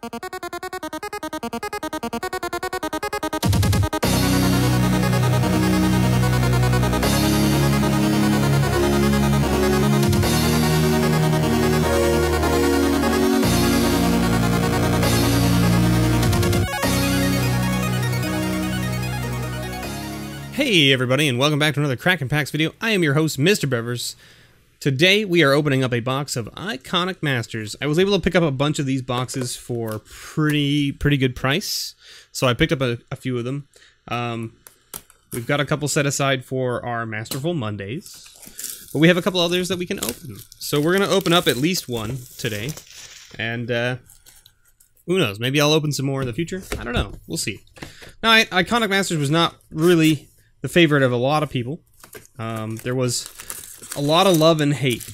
Hey everybody, and welcome back to another Kraken Packs video. I am your host, Mr. Bevers. Today we are opening up a box of Iconic Masters. I was able to pick up a bunch of these boxes for pretty good price, so I picked up a few of them. We've got a couple set aside for our Masterful Mondays, but we have a couple others that we can open. So we're going to open up at least one today, and who knows, maybe I'll open some more in the future. I don't know, we'll see. Now, Iconic Masters was not really the favorite of a lot of people. There was a lot of love and hate.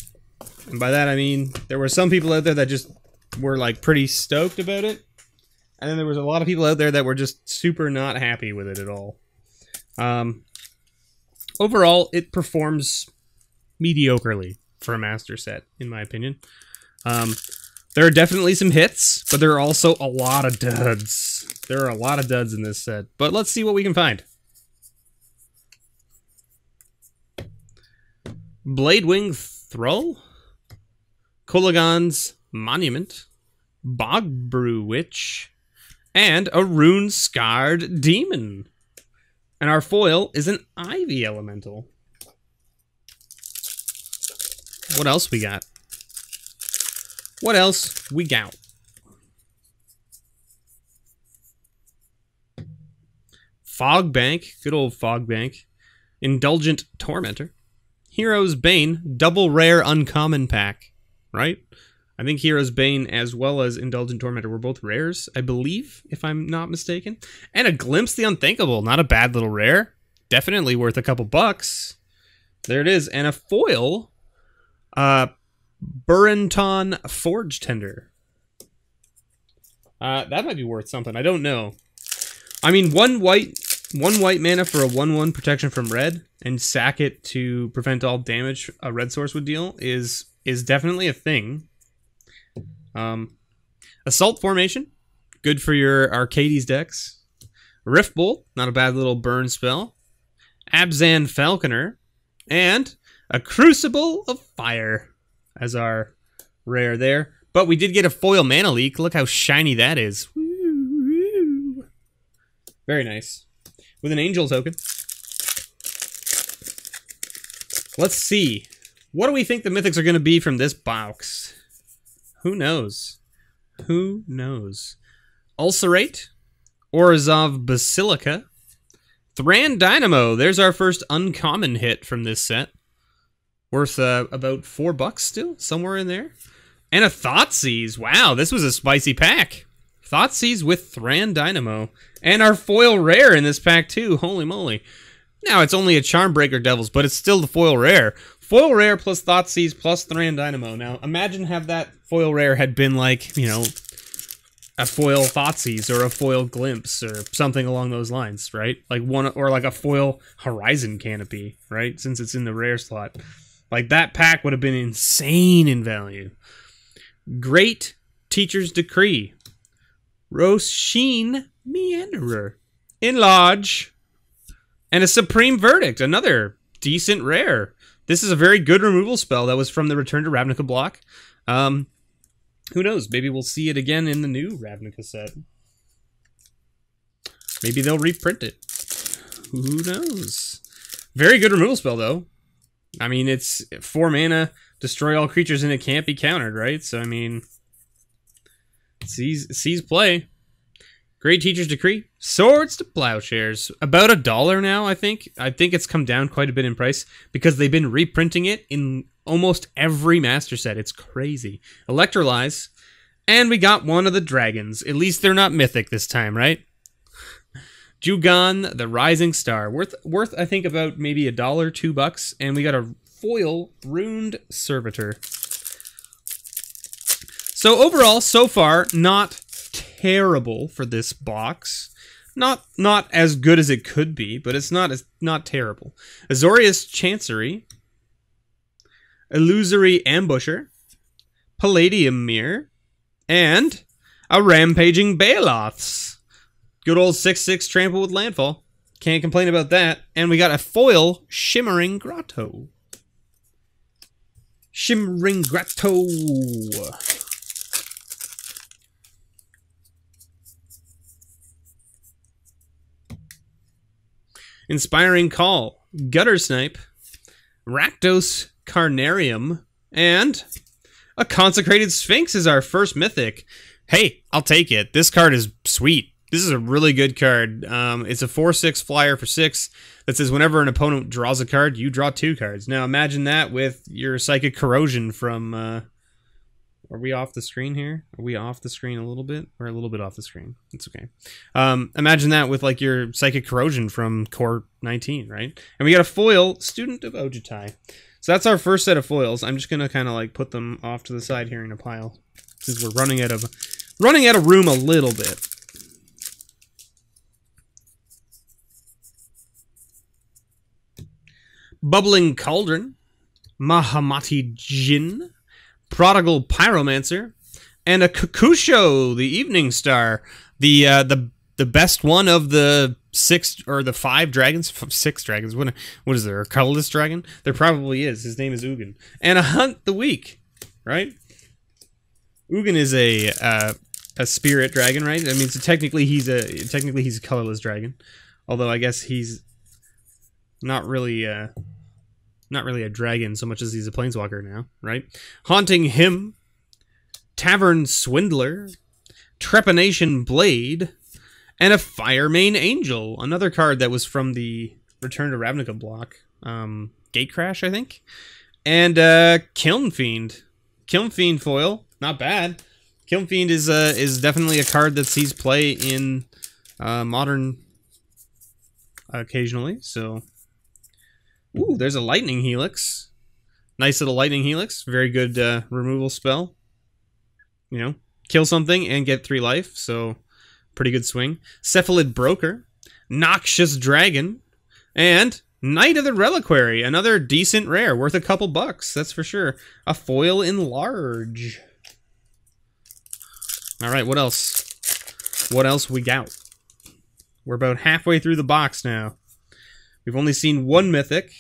And by that I mean, there were some people out there that just were like pretty stoked about it. And then there was a lot of people out there that were just super not happy with it at all. Overall, it performs mediocrely for a master set, in my opinion. There are definitely some hits, but there are also a lot of duds. There are a lot of duds in this set, but let's see what we can find. Bladewing Thrall, Kolaghan's Monument, Bogbrew Witch, and a Rune-Scarred Demon. And our foil is an Ivy Elemental. What else we got? What else we got? Fogbank, good old Fogbank. Indulgent Tormentor. Hero's Bane, double rare uncommon pack, right? I think Hero's Bane as well as Indulgent Tormentor were both rares, I believe, if I'm not mistaken. And a Glimpse the Unthinkable, not a bad little rare. Definitely worth a couple bucks. There it is. And a foil, Burenton Forge Tender. That might be worth something. I don't know. I mean, one white mana for a 1/1 protection from red and sack it to prevent all damage a red source would deal is definitely a thing. Assault Formation, good for your Arcades decks. Rift Bolt, not a bad little burn spell. Abzan Falconer, and a Crucible of Fire as our rare there. But we did get a foil Mana Leak. Look how shiny that is. Woo-hoo. Very nice. With an Angel token. Let's see. What do we think the mythics are going to be from this box? Who knows? Who knows? Ulcerate, Orzhov Basilica, Thran Dynamo. There's our first uncommon hit from this set. Worth about $4 still, somewhere in there. And a Thoughtseize. Wow, this was a spicy pack. Thoughtseize with Thran Dynamo. And our foil rare in this pack too, holy moly. Now it's only a Charmbreaker Devils, but it's still the foil rare. Foil rare plus Thoughtseize plus Thran Dynamo. Now imagine have that foil rare had been like, you know, a foil Thoughtseize or a foil Glimpse or something along those lines, right? Like one, or like a foil Horizon Canopy, right? Since it's in the rare slot. Like that pack would have been insane in value. Great Teacher's Decree. Roshin Meanderer. Enlarge. And a Supreme Verdict, another decent rare. This is a very good removal spell that was from the Return to Ravnica block. Who knows? Maybe we'll see it again in the new Ravnica set. Maybe they'll reprint it. Who knows? Very good removal spell, though. I mean, it's 4 mana, destroy all creatures, and it can't be countered, right? So, I mean, sees play. Great Teacher's Decree. Swords to Plowshares. About $1 now, I think. I think it's come down quite a bit in price because they've been reprinting it in almost every master set. It's crazy. Electrolyze. And we got one of the dragons. At least they're not mythic this time, right? Jugon, the Rising Star. Worth I think, about maybe $1, $2. And we got a foil Runed Servitor. So overall, so far, not terrible for this box. Not as good as it could be, but it's not terrible. Azorius Chancery, Illusory Ambusher, Palladium Mirror, and a Rampaging Baloths. Good old 6/6 trample with landfall. Can't complain about that. And we got a foil Shimmering Grotto. Shimmering Grotto. Inspiring Call, Gutter Snipe, Rakdos Carnarium, and a Consecrated Sphinx is our first mythic. Hey, I'll take it. This card is sweet. This is a really good card. It's a 4/6 flyer for 6 that says whenever an opponent draws a card, you draw 2 cards. Now imagine that with your Psychic Corrosion from... Are we off the screen here? Are we off the screen a little bit? We're a little bit off the screen. It's okay. Imagine that with like your Psychic Corrosion from Core 19, right? And we got a foil Student of Ojutai. So that's our first set of foils. I'm just gonna kind of like put them off to the side here in a pile, since we're running out of room a little bit. Bubbling Cauldron, Mahamati Jin, Prodigal Pyromancer, and a Kakusho, the Evening Star, the best one of the 6 or the 5 dragons, 6 dragons. What is there? A colorless dragon? There probably is. His name is Ugin. And a Hunt the Weak, right? Ugin is a spirit dragon, right? I mean, so technically he's a colorless dragon, although I guess he's not really a dragon so much as he's a planeswalker now, right? Haunting Him, Tavern Swindler, Trepanation Blade, and a Firemane Angel, another card that was from the Return to Ravnica block. Gatecrash, I think. And Kiln Fiend. Kiln Fiend foil, not bad. Kiln Fiend is definitely a card that sees play in Modern occasionally, so... Ooh, there's a Lightning Helix. Nice little Lightning Helix. Very good removal spell. You know, kill something and get 3 life, so pretty good swing. Cephalid Broker, Noxious Dragon, and Knight of the Reliquary. Another decent rare, worth a couple bucks, that's for sure. A foil Enlarge. Alright, what else? What else we got? We're about halfway through the box now. We've only seen 1 mythic.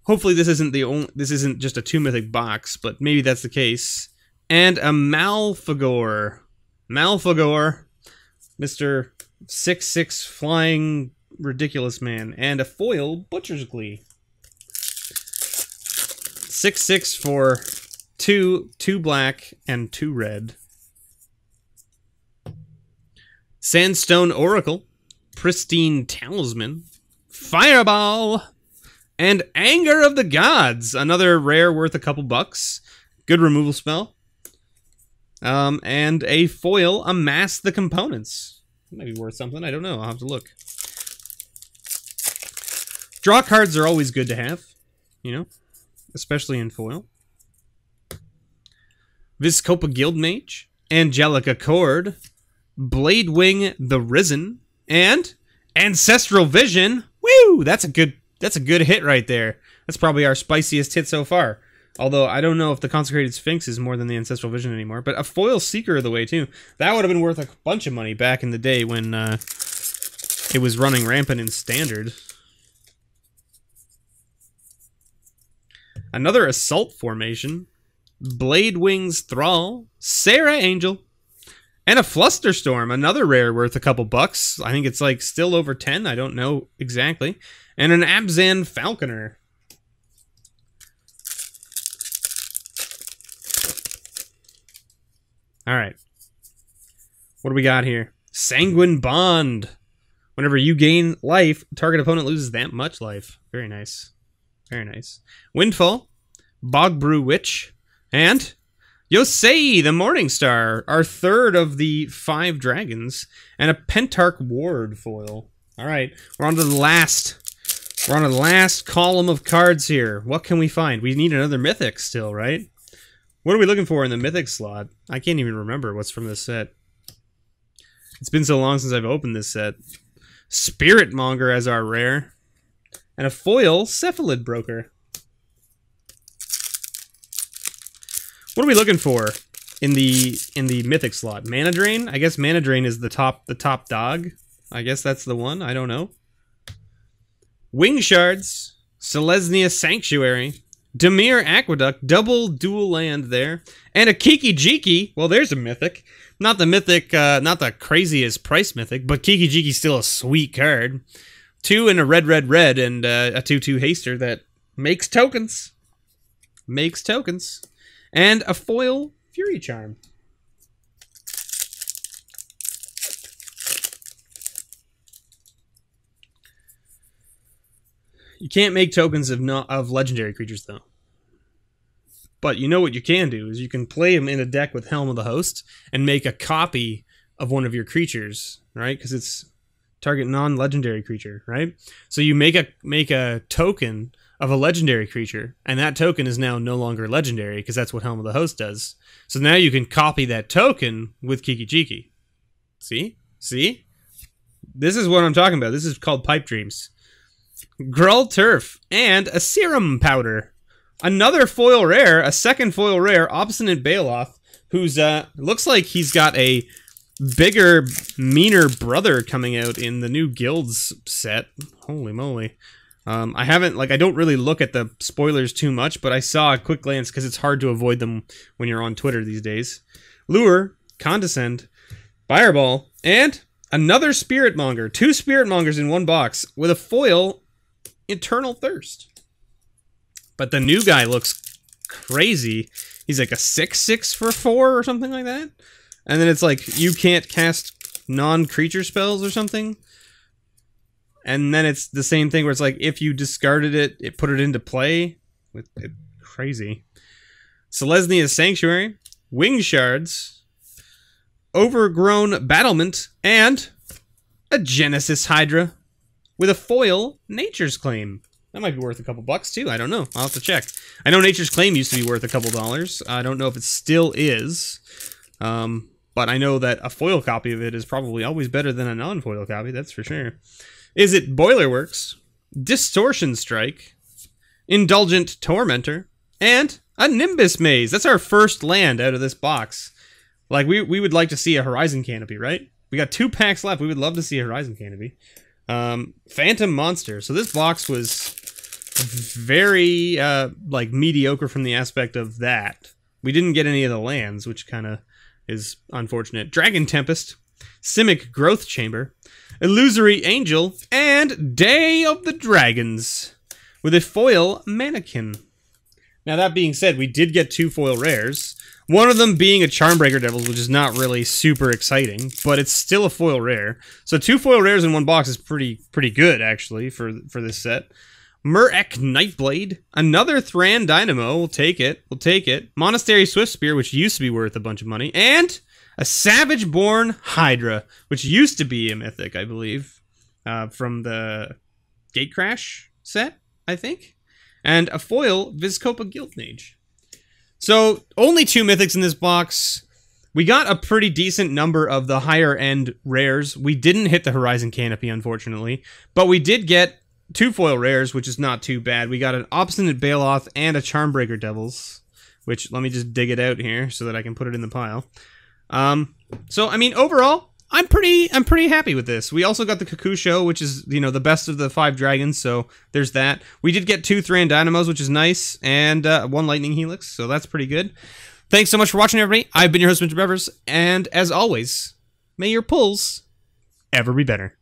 Hopefully this isn't just a 2 mythic box, but maybe that's the case. And a Malfagor. Malfagor, Mr. 6/6 flying ridiculous man, and a foil Butcher's Glee. 6/6 for 2 black and 2 red. Sandstone Oracle, Pristine Talisman, Fireball, and Anger of the Gods. Another rare worth a couple bucks. Good removal spell. And a foil, Amass the Components. Maybe worth something. I don't know. I'll have to look. Draw cards are always good to have, you know, especially in foil. Vizkopa Guildmage, Angelica Cord, Bladewing the Risen, and Ancestral Vision. Woo! That's a good hit right there. That's probably our spiciest hit so far. Although I don't know if the Consecrated Sphinx is more than the Ancestral Vision anymore. But a foil Seeker of the Way too. That would have been worth a bunch of money back in the day when it was running rampant in Standard. Another Assault Formation, Bladewing's Thrall, Sarah Angel, and a Flusterstorm, another rare worth a couple bucks. I think it's like still over 10. I don't know exactly. And an Abzan Falconer. All right. What do we got here? Sanguine Bond. Whenever you gain life, target opponent loses that much life. Very nice. Very nice. Windfall, Bogbrew Witch, and Yosei the Morningstar, our third of the 5 dragons, and a Pentarch Ward foil. All right, we're on to the last column of cards here. What can we find? We need another mythic still, right? What are we looking for in the mythic slot? I can't even remember what's from this set. It's been so long since I've opened this set. Spirit Monger as our rare, and a foil Cephalid Broker. What are we looking for? in the mythic slot. Mana Drain? I guess Mana Drain is the top dog. I guess that's the one. I don't know. Wing Shards, Selesnya Sanctuary, Dimir Aqueduct, double dual land there, and a Kiki Jiki. Well, there's a mythic. Not the mythic, not the craziest price mythic, but Kiki Jiki's still a sweet card. 2 and a red, and a 2/2 haster that makes tokens. Makes tokens. And a foil Fury Charm. You can't make tokens of legendary creatures, though. But you know what you can do is you can play them in a deck with Helm of the Host and make a copy of one of your creatures, right? Because it's target non-legendary creature, right? So you make a token of a legendary creature, and that token is now no longer legendary because that's what Helm of the Host does. So now you can copy that token with Kiki Jiki. See? See? This is what I'm talking about. This is called Pipe Dreams. Gruul Turf, and a Serum Powder. Another foil rare, a second foil rare, Obstinate Baloth, who's, looks like he's got a bigger, meaner brother coming out in the new Guilds set. Holy moly. I haven't, like, I don't really look at the spoilers too much, but I saw a quick glance because it's hard to avoid them when you're on Twitter these days. Lure, Condescend, Fireball, and another Spirit Monger. 2 Spirit Mongers in one box with a foil Eternal Thirst. But the new guy looks crazy. He's like a 6/6 for 4 or something like that. And then it's like you can't cast non-creature spells or something. And then it's the same thing where it's like if you discarded it, it put it into play. Crazy. Selesnya Sanctuary, Wing Shards, Overgrown Battlement, and a Genesis Hydra with a foil Nature's Claim. That might be worth a couple bucks too. I don't know. I'll have to check. I know Nature's Claim used to be worth a couple dollars. I don't know if it still is. But I know that a foil copy of it is probably always better than a non-foil copy. That's for sure. Is it Boilerworks, Distortion Strike, Indulgent Tormentor, and a Nimbus Maze? That's our first land out of this box. Like, we would like to see a Horizon Canopy, right? We got 2 packs left. We would love to see a Horizon Canopy. Phantom Monster. So this box was very, like, mediocre from the aspect of that. We didn't get any of the lands, which kind of is unfortunate. Dragon Tempest, Simic Growth Chamber, Illusory Angel, and Day of the Dragons with a foil Mannequin. Now, that being said, we did get 2 foil rares. One of them being a Charmbreaker Devils, which is not really super exciting, but it's still a foil rare. So 2 foil rares in one box is pretty good, actually, for this set. Murek Nightblade, another Thran Dynamo, we'll take it, Monastery Swiftspear, which used to be worth a bunch of money, and a Savage-Born Hydra, which used to be a mythic, I believe, from the Gatecrash set, I think, and a foil Vizkopa Guildmage. So, only 2 mythics in this box. We got a pretty decent number of the higher-end rares. We didn't hit the Horizon Canopy, unfortunately, but we did get 2 foil rares, which is not too bad. We got an Obstinate Baloth and a Charmbreaker Devils, which, let me just dig it out here so that I can put it in the pile. So, I mean, overall, I'm pretty happy with this. We also got the Kakusho, which is, you know, the best of the 5 dragons, so there's that. We did get 2 Thran Dynamos, which is nice, and 1 Lightning Helix, so that's pretty good. Thanks so much for watching, everybody. I've been your host, Mr. Bevers, and as always, may your pulls ever be better.